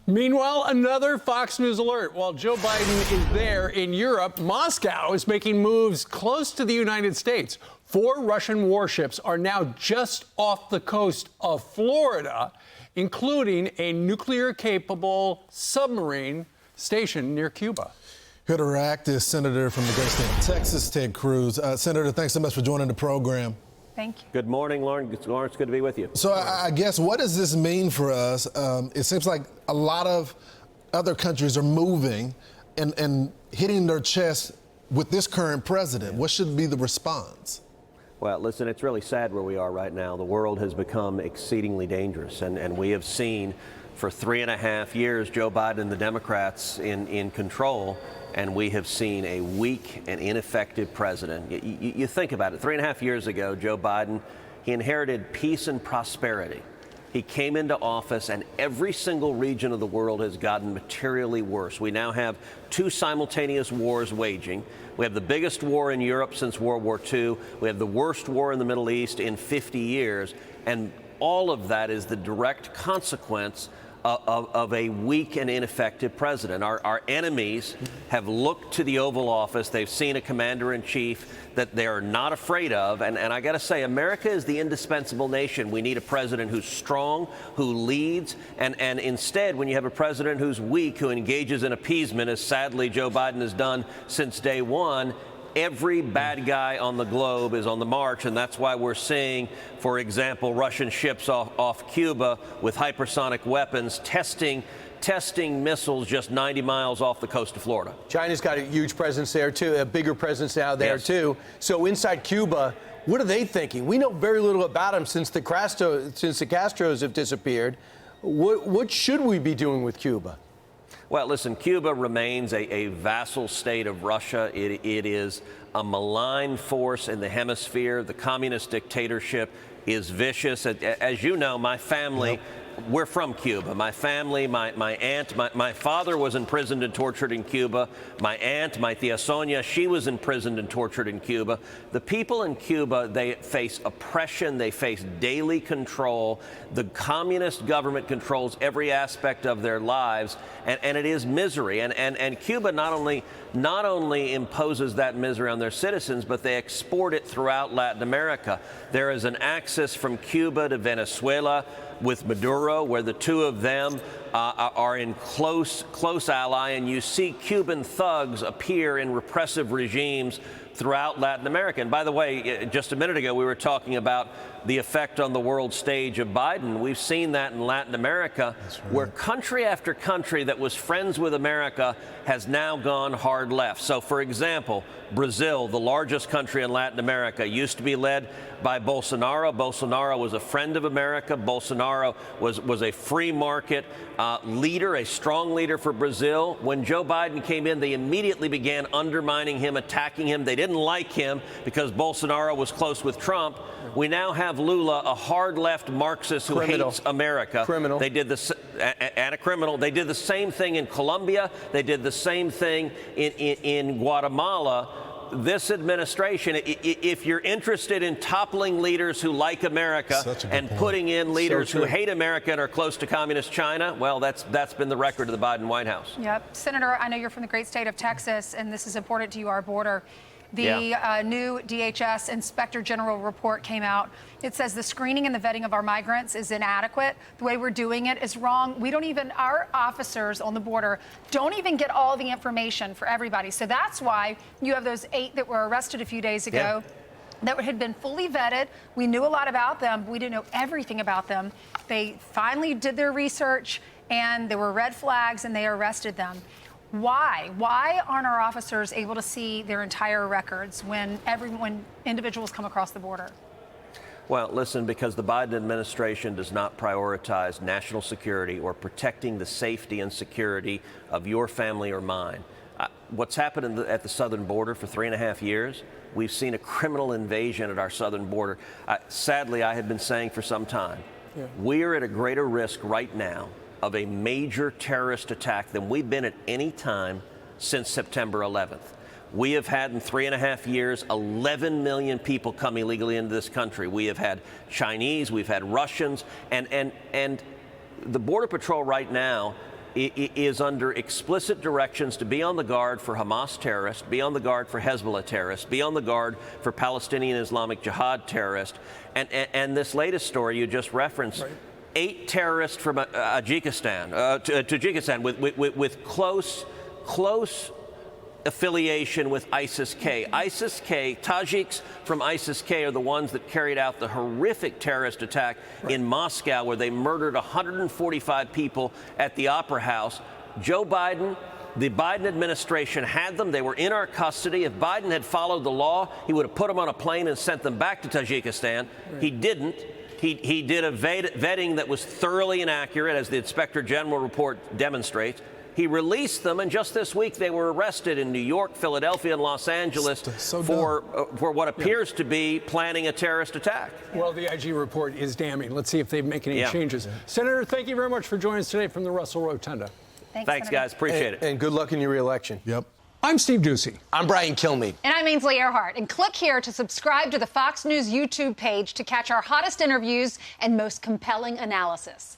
Meanwhile, another Fox News alert. While Joe Biden is there in Europe, Moscow is making moves close to the United States. 4 Russian warships are now just off the coast of Florida, including a nuclear-capable submarine stationed near Cuba. Here to react is Senator from the great state of Texas, Ted Cruz. Senator, thanks so much for joining the program. Thank you. Good morning, Lauren. Lawrence, good to be with you. So I guess, what does this mean for us? It seems like a lot of other countries are moving and hitting their chest with this current president. What should be the response? Well, listen, it's really sad where we are right now. The world has become exceedingly dangerous, and we have seen for 3.5 years Joe Biden and the Democrats in control, and we have seen a weak and ineffective president. You think about it. 3.5 years ago, Joe Biden, he inherited peace and prosperity. He came into office, and every single region of the world has gotten materially worse. We now have 2 simultaneous wars waging. We have the biggest war in Europe since World War II. We have the worst war in the Middle East in 50 years. And all of that is the direct consequence of a weak and ineffective president. Our enemies have looked to the Oval Office. They've seen a commander-in-chief that they are not afraid of. And I got to say, America is the indispensable nation. We need a president who's strong, who leads. And instead, when you have a president who's weak, who engages in appeasement, as sadly Joe Biden has done since day one, every bad guy on the globe is on the march, and that's why we're seeing, for example, Russian ships off Cuba with hypersonic weapons testing missiles just 90 miles off the coast of Florida. China's got a huge presence there, too, a bigger presence now there, Yes. too. So inside Cuba, what are they thinking? We know very little about them since the Castros have disappeared. What should we be doing with Cuba? Well, listen, Cuba remains a vassal state of Russia. It is a malign force in the hemisphere. The communist dictatorship is vicious. As you know, my family, we're from Cuba. My family, my aunt, my father was imprisoned and tortured in Cuba. My aunt, my tia Sonia, she was imprisoned and tortured in Cuba. The people in Cuba, they face oppression. They face daily control. The communist government controls every aspect of their lives, and it is misery. And Cuba not only imposes that misery on their citizens, but they export it throughout Latin America. There is an axis from Cuba to Venezuela with Maduro, where the two of them are in close ally, and you see Cuban thugs appear in repressive regimes throughout Latin America. And by the way, just a minute ago, we were talking about the effect on the world stage of Biden. We've seen that in Latin America, where country after country that was friends with America has now gone hard left. So, for example, Brazil, the largest country in Latin America, used to be led by Bolsonaro. Bolsonaro was a friend of America. Bolsonaro was a free market leader, a strong leader for Brazil. When Joe Biden came in, they immediately began undermining him, attacking him. They didn't like him because Bolsonaro was close with Trump. We now have Lula, a hard left Marxist who hates America. Criminal. They did and a criminal. They did the same thing in Colombia. They did the same thing in Guatemala. This administration, if you're interested in toppling leaders who like America and putting in leaders who hate America and are close to communist China, well, that's been the record of the Biden White House. Yep. Senator, I know you're from the great state of Texas, and this is important to you, our border. The new DHS Inspector General report came out. It says the screening and the vetting of our migrants is inadequate. The way we're doing it is wrong. Our officers on the border don't even get all the information for everybody. So that's why you have those 8 that were arrested a few days ago. That had been fully vetted. We knew a lot about them, but we didn't know everything about them. They finally did their research, and there were red flags, and they arrested them. Why? Why aren't our officers able to see their entire records when individuals come across the border? Well, listen, because the Biden administration does not prioritize national security or protecting the safety and security of your family or mine. What's happened at the southern border for 3.5 years, we've seen a criminal invasion at our southern border. Sadly, I have been saying for some time, we are at a greater risk right now of a major terrorist attack than we've been at any time since September 11th. We have had in 3.5 years 11 million people come illegally into this country. We have had Chinese, we've had Russians, and the Border Patrol right now is under explicit directions to be on the guard for Hamas terrorists, be on the guard for Hezbollah terrorists, be on the guard for Palestinian Islamic Jihad terrorists. And this latest story you just referenced, right. 8 terrorists from Tajikistan with close affiliation with ISIS-K. ISIS-K, Tajiks from ISIS-K are the ones that carried out the horrific terrorist attack in Moscow, where they murdered 145 people at the Opera House. Joe Biden, the Biden administration had them. They were in our custody. If Biden had followed the law, he would have put them on a plane and sent them back to Tajikistan. Right. He didn't. He did a vetting that was thoroughly inaccurate, as the Inspector General report demonstrates. He released them, and just this week they were arrested in New York, Philadelphia, and Los Angeles for what appears to be planning a terrorist attack. Well, the IG report is damning. Let's see if they make any changes. Senator, thank you very much for joining us today from the Russell Rotunda. Thanks guys. Appreciate it. And good luck in your re-election. Yep. I'm Steve Ducey. I'm Brian Kilmeade. And I'm Ainsley Earhart. And click here to subscribe to the Fox News YouTube page to catch our hottest interviews and most compelling analysis.